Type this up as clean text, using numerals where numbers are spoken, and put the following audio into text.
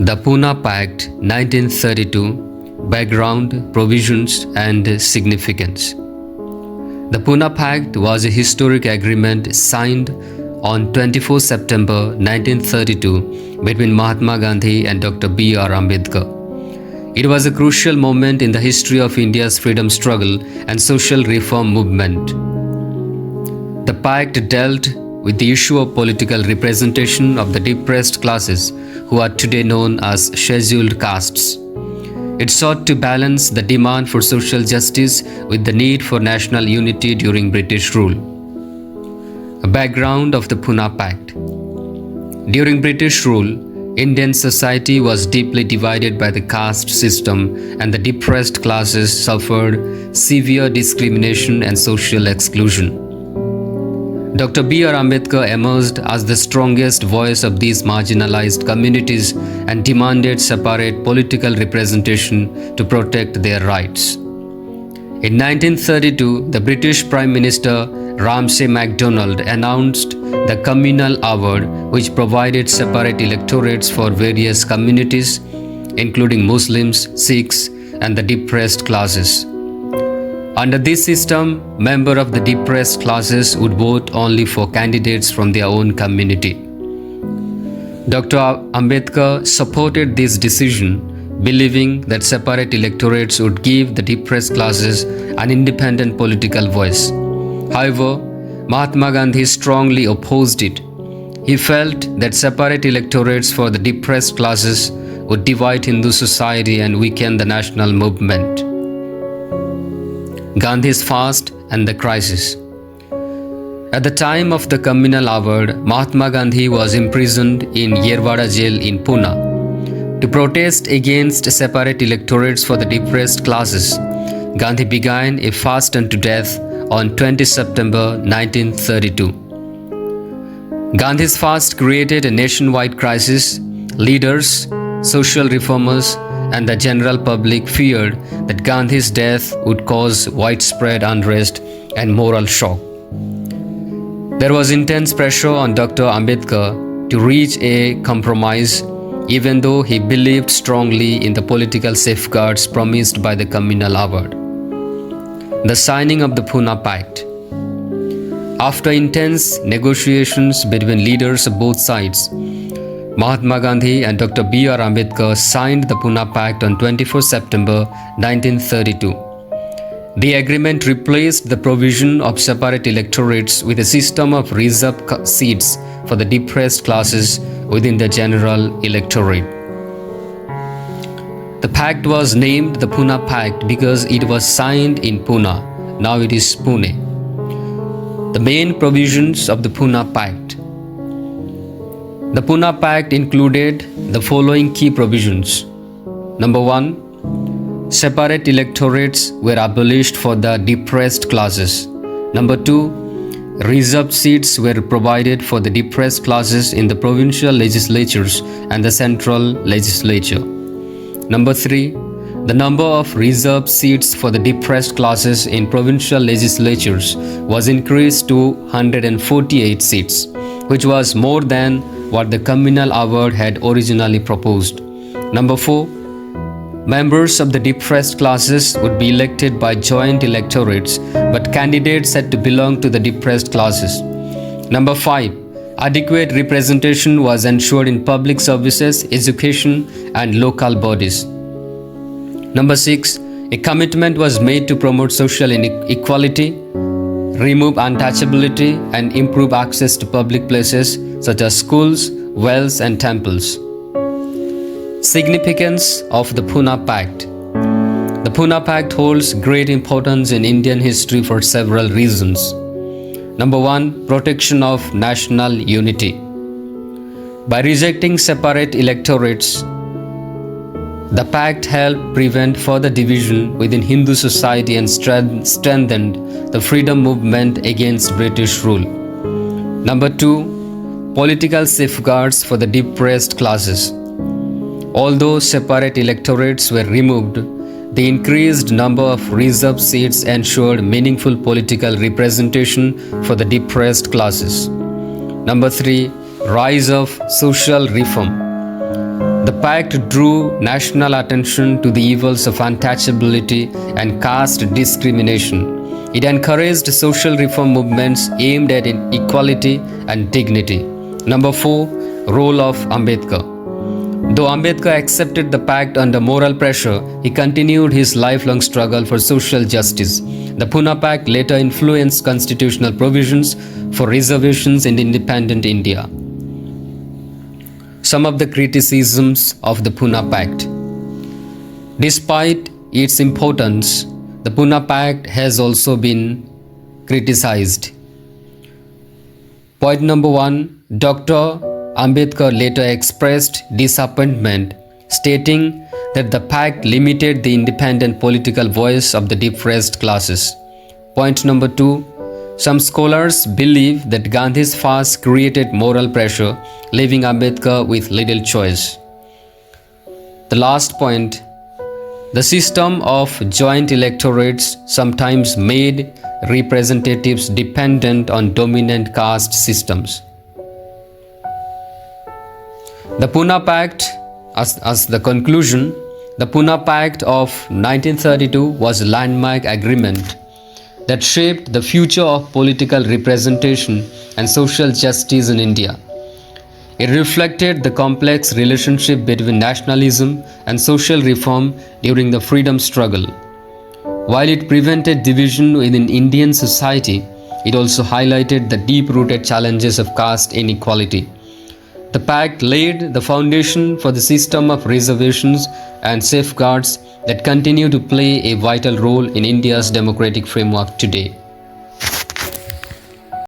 The Poona Pact, 1932, Background, Provisions and Significance. The Poona Pact was a historic agreement signed on 24 September 1932 between Mahatma Gandhi and Dr. B.R. Ambedkar. It was a crucial moment in the history of India's freedom struggle and social reform movement. The pact dealt with the issue of political representation of the depressed classes who are today known as scheduled castes. It sought to balance the demand for social justice with the need for national unity during British rule. A background of the Poona Pact. During British rule, Indian society was deeply divided by the caste system, and the depressed classes suffered severe discrimination and social exclusion. Dr. B.R. Ambedkar emerged as the strongest voice of these marginalized communities and demanded separate political representation to protect their rights. In 1932, the British Prime Minister Ramsay MacDonald announced the Communal Award, which provided separate electorates for various communities, including Muslims, Sikhs, and the depressed classes. Under this system, members of the depressed classes would vote only for candidates from their own community. Dr. Ambedkar supported this decision, believing that separate electorates would give the depressed classes an independent political voice. However, Mahatma Gandhi strongly opposed it. He felt that separate electorates for the depressed classes would divide Hindu society and weaken the national movement. Gandhi's fast and the crisis. At the time of the Communal Award, Mahatma Gandhi was imprisoned in Yerwada jail in Poona. To protest against separate electorates for the depressed classes, Gandhi began a fast unto death on 20 September 1932. Gandhi's fast created a nationwide crisis. Leaders, social reformers, and the general public feared that Gandhi's death would cause widespread unrest and moral shock. There was intense pressure on Dr. Ambedkar to reach a compromise, even though he believed strongly in the political safeguards promised by the Communal Award. The signing of the Poona Pact. After intense negotiations between leaders of both sides, Mahatma Gandhi and Dr. B.R. Ambedkar signed the Poona Pact on 24 September 1932. The agreement replaced the provision of separate electorates with a system of reserved seats for the depressed classes within the general electorate. The pact was named the Poona Pact because it was signed in Poona. Now it is Pune. The main provisions of the Poona Pact. The Poona Pact included the following key provisions. Number 1, separate electorates were abolished for the depressed classes. Number 2, reserved seats were provided for the depressed classes in the provincial legislatures and the central legislature. Number 3, the number of reserved seats for the depressed classes in provincial legislatures was increased to 148 seats, which was more than what the Communal Award had originally proposed. Number 4, members of the depressed classes would be elected by joint electorates, but candidates had to belong to the depressed classes. Number 5, adequate representation was ensured in public services, education, and local bodies. Number 6, a commitment was made to promote social equality, remove untouchability, and improve access to public places such as schools, wells, and temples. Significance of the Poona Pact. The Poona Pact holds great importance in Indian history for several reasons. Number 1, protection of national unity. By rejecting separate electorates, the pact helped prevent further division within Hindu society and strengthened the freedom movement against British rule. Number 2, political safeguards for the depressed classes. Although separate electorates were removed, the increased number of reserved seats ensured meaningful political representation for the depressed classes. Number 3, rise of social reform. The pact drew national attention to the evils of untouchability and caste discrimination. It encouraged social reform movements aimed at equality and dignity. Number 4. Role of Ambedkar. Though Ambedkar accepted the pact under moral pressure, he continued his lifelong struggle for social justice. The Poona Pact later influenced constitutional provisions for reservations in independent India. Some of the criticisms of the Poona Pact. Despite its importance, the Poona Pact has also been criticized. Point number 1. Dr. Ambedkar later expressed disappointment, stating that the pact limited the independent political voice of the depressed classes. Point number 2. Some scholars believe that Gandhi's fast created moral pressure, leaving Ambedkar with little choice. The last point. The system of joint electorates sometimes made representatives dependent on dominant caste systems. The Poona Pact, as the conclusion, the Poona Pact of 1932 was a landmark agreement that shaped the future of political representation and social justice in India. It reflected the complex relationship between nationalism and social reform during the freedom struggle. While it prevented division within Indian society, it also highlighted the deep-rooted challenges of caste inequality. The pact laid the foundation for the system of reservations and safeguards that continue to play a vital role in India's democratic framework today.